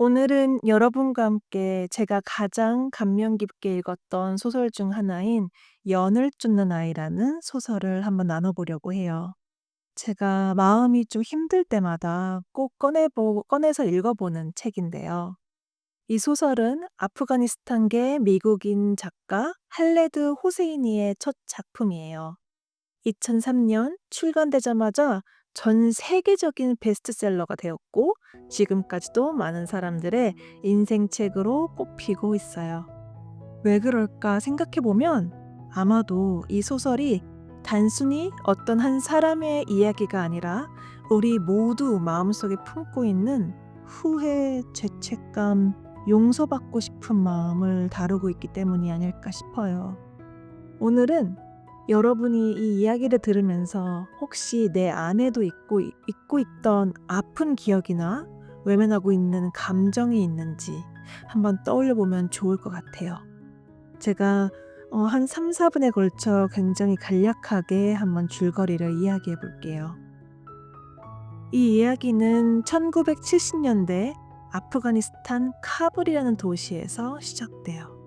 오늘은 여러분과 함께 제가 가장 감명 깊게 읽었던 소설 중 하나인 연을 쫓는 아이라는 소설을 한번 나눠보려고 해요. 제가 마음이 좀 힘들 때마다 꼭 꺼내서 읽어보는 책인데요. 이 소설은 아프가니스탄계 미국인 작가 할레드 호세이니의 첫 작품이에요. 2003년 출간되자마자 전 세계적인 베스트셀러가 되었고 지금까지도 많은 사람들의 인생책으로 꼽히고 있어요. 왜 그럴까 생각해 보면 아마도 이 소설이 단순히 어떤 한 사람의 이야기가 아니라 우리 모두 마음속에 품고 있는 후회, 죄책감, 용서받고 싶은 마음을 다루고 있기 때문이 아닐까 싶어요. 오늘은 여러분이 이 이야기를 들으면서 혹시 내 안에도 잊고 있던 아픈 기억이나 외면하고 있는 감정이 있는지 한번 떠올려 보면 좋을 것 같아요. 제가 한 3-4분에 걸쳐 굉장히 간략하게 한번 줄거리를 이야기해 볼게요. 이 이야기는 1970년대 아프가니스탄 카불이라는 도시에서 시작돼요.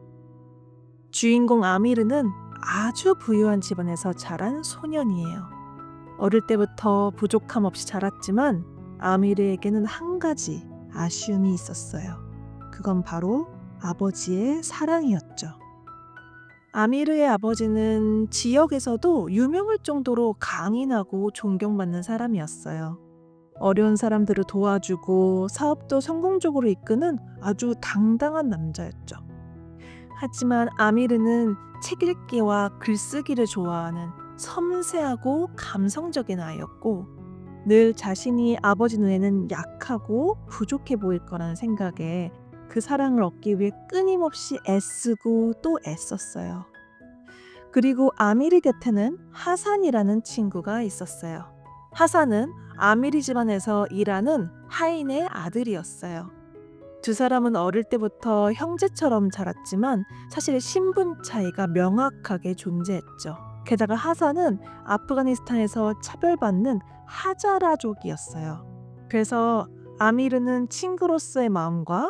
주인공 아미르는 아주 부유한 집안에서 자란 소년이에요. 어릴 때부터 부족함 없이 자랐지만 아미르에게는 한 가지 아쉬움이 있었어요. 그건 바로 아버지의 사랑이었죠. 아미르의 아버지는 지역에서도 유명할 정도로 강인하고 존경받는 사람이었어요. 어려운 사람들을 도와주고 사업도 성공적으로 이끄는 아주 당당한 남자였죠. 하지만 아미르는 책 읽기와 글쓰기를 좋아하는 섬세하고 감성적인 아이였고 늘 자신이 아버지 눈에는 약하고 부족해 보일 거라는 생각에 그 사랑을 얻기 위해 끊임없이 애쓰고 또 애썼어요. 그리고 아미르 곁에는 하산이라는 친구가 있었어요. 하산은 아미르 집안에서 일하는 하인의 아들이었어요. 두 사람은 어릴 때부터 형제처럼 자랐지만 사실 신분 차이가 명확하게 존재했죠. 게다가 하산은 아프가니스탄에서 차별받는 하자라족이었어요. 그래서 아미르는 친구로서의 마음과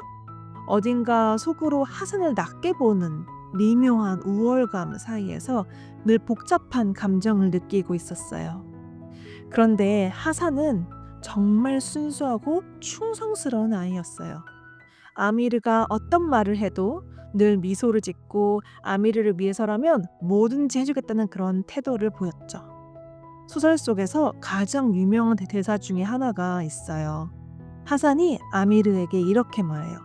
어딘가 속으로 하산을 낮게 보는 미묘한 우월감 사이에서 늘 복잡한 감정을 느끼고 있었어요. 그런데 하산은 정말 순수하고 충성스러운 아이였어요. 아미르가 어떤 말을 해도 늘 미소를 짓고 아미르를 위해서라면 뭐든지 해주겠다는 그런 태도를 보였죠. 소설 속에서 가장 유명한 대사 중에 하나가 있어요. 하산이 아미르에게 이렇게 말해요.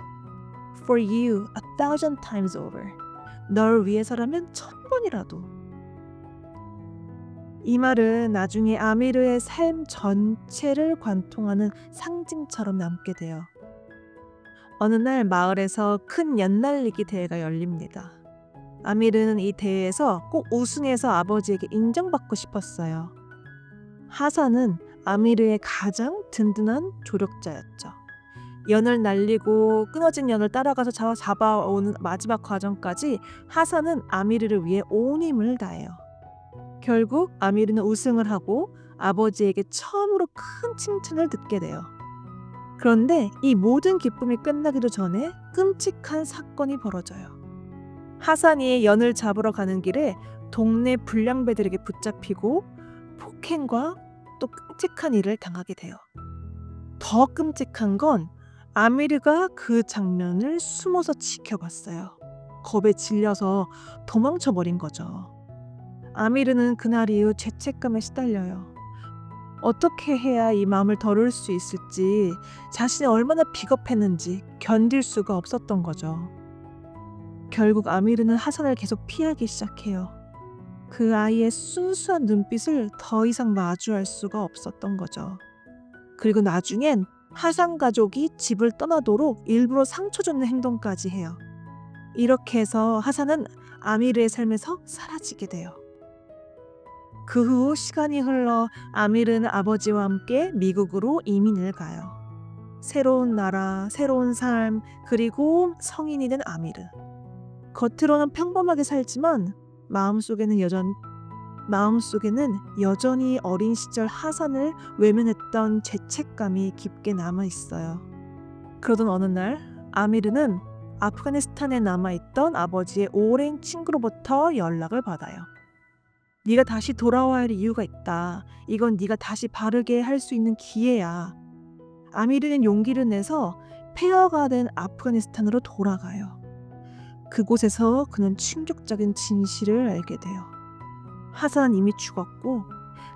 For you, 1,000 times over. 널 위해서라면 1,000번이라도. 이 말은 나중에 아미르의 삶 전체를 관통하는 상징처럼 남게 돼요. 어느 날 마을에서 큰 연날리기 대회가 열립니다. 아미르는 이 대회에서 꼭 우승해서 아버지에게 인정받고 싶었어요. 하산은 아미르의 가장 든든한 조력자였죠. 연을 날리고 끊어진 연을 따라가서 잡아오는 마지막 과정까지 하산은 아미르를 위해 온 힘을 다해요. 결국 아미르는 우승을 하고 아버지에게 처음으로 큰 칭찬을 듣게 돼요. 그런데 이 모든 기쁨이 끝나기도 전에 끔찍한 사건이 벌어져요. 하산이 연을 잡으러 가는 길에 동네 불량배들에게 붙잡히고 폭행과 또 끔찍한 일을 당하게 돼요. 더 끔찍한 건 아미르가 그 장면을 숨어서 지켜봤어요. 겁에 질려서 도망쳐 버린 거죠. 아미르는 그날 이후 죄책감에 시달려요. 어떻게 해야 이 마음을 덜을 수 있을지, 자신이 얼마나 비겁했는지 견딜 수가 없었던 거죠. 결국 아미르는 하산을 계속 피하기 시작해요. 그 아이의 순수한 눈빛을 더 이상 마주할 수가 없었던 거죠. 그리고 나중엔 하산 가족이 집을 떠나도록 일부러 상처 주는 행동까지 해요. 이렇게 해서 하산은 아미르의 삶에서 사라지게 돼요. 그 후 시간이 흘러 아미르는 아버지와 함께 미국으로 이민을 가요. 새로운 나라, 새로운 삶, 그리고 성인이 된 아미르. 겉으로는 평범하게 살지만 마음속에는 여전히 어린 시절 하산을 외면했던 죄책감이 깊게 남아 있어요. 그러던 어느 날 아미르는 아프가니스탄에 남아있던 아버지의 오랜 친구로부터 연락을 받아요. 네가 다시 돌아와야 할 이유가 있다. 이건 네가 다시 바르게 할 수 있는 기회야. 아미르는 용기를 내서 폐허가 된 아프가니스탄으로 돌아가요. 그곳에서 그는 충격적인 진실을 알게 돼요. 하산은 이미 죽었고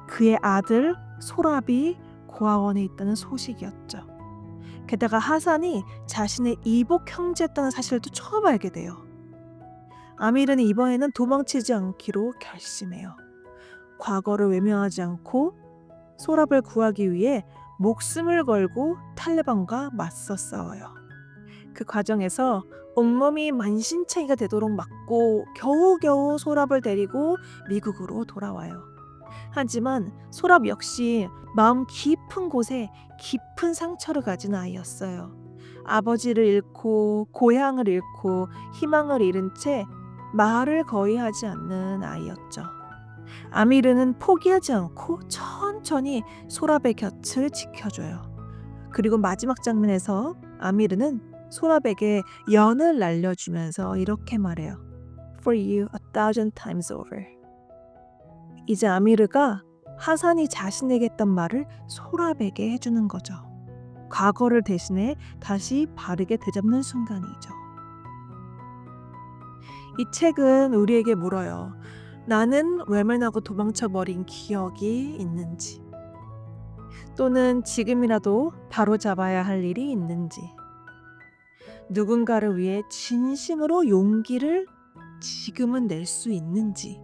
그의 아들 소랍이 고아원에 있다는 소식이었죠. 게다가 하산이 자신의 이복 형제였다는 사실도 처음 알게 돼요. 아미르는 이번에는 도망치지 않기로 결심해요. 과거를 외면하지 않고 소랍을 구하기 위해 목숨을 걸고 탈레반과 맞서 싸워요. 그 과정에서 온몸이 만신창이가 되도록 맞고 겨우겨우 소랍을 데리고 미국으로 돌아와요. 하지만 소랍 역시 마음 깊은 곳에 깊은 상처를 가진 아이였어요. 아버지를 잃고 고향을 잃고 희망을 잃은 채 말을 거의 하지 않는 아이였죠. 아미르는 포기하지 않고 천천히 소랍의 곁을 지켜줘요. 그리고 마지막 장면에서 아미르는 소랍에게 연을 날려주면서 이렇게 말해요. For you 1,000 times over. 이제 아미르가 하산이 자신에게 했던 말을 소랍에게 해주는 거죠. 과거를 대신해 다시 바르게 되잡는 순간이죠. 이 책은 우리에게 물어요. 나는 외면하고 도망쳐버린 기억이 있는지, 또는 지금이라도 바로잡아야 할 일이 있는지, 누군가를 위해 진심으로 용기를 지금은 낼 수 있는지,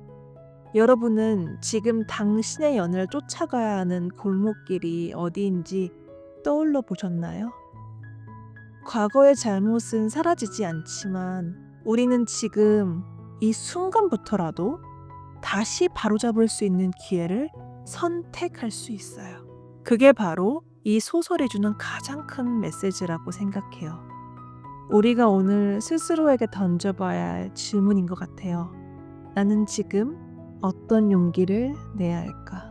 여러분은 지금 당신의 연을 쫓아가야 하는 골목길이 어디인지 떠올려 보셨나요? 과거의 잘못은 사라지지 않지만 우리는 지금 이 순간부터라도 다시 바로잡을 수 있는 기회를 선택할 수 있어요. 그게 바로 이 소설이 주는 가장 큰 메시지라고 생각해요. 우리가 오늘 스스로에게 던져봐야 할 질문인 것 같아요. 나는 지금 어떤 용기를 내야 할까?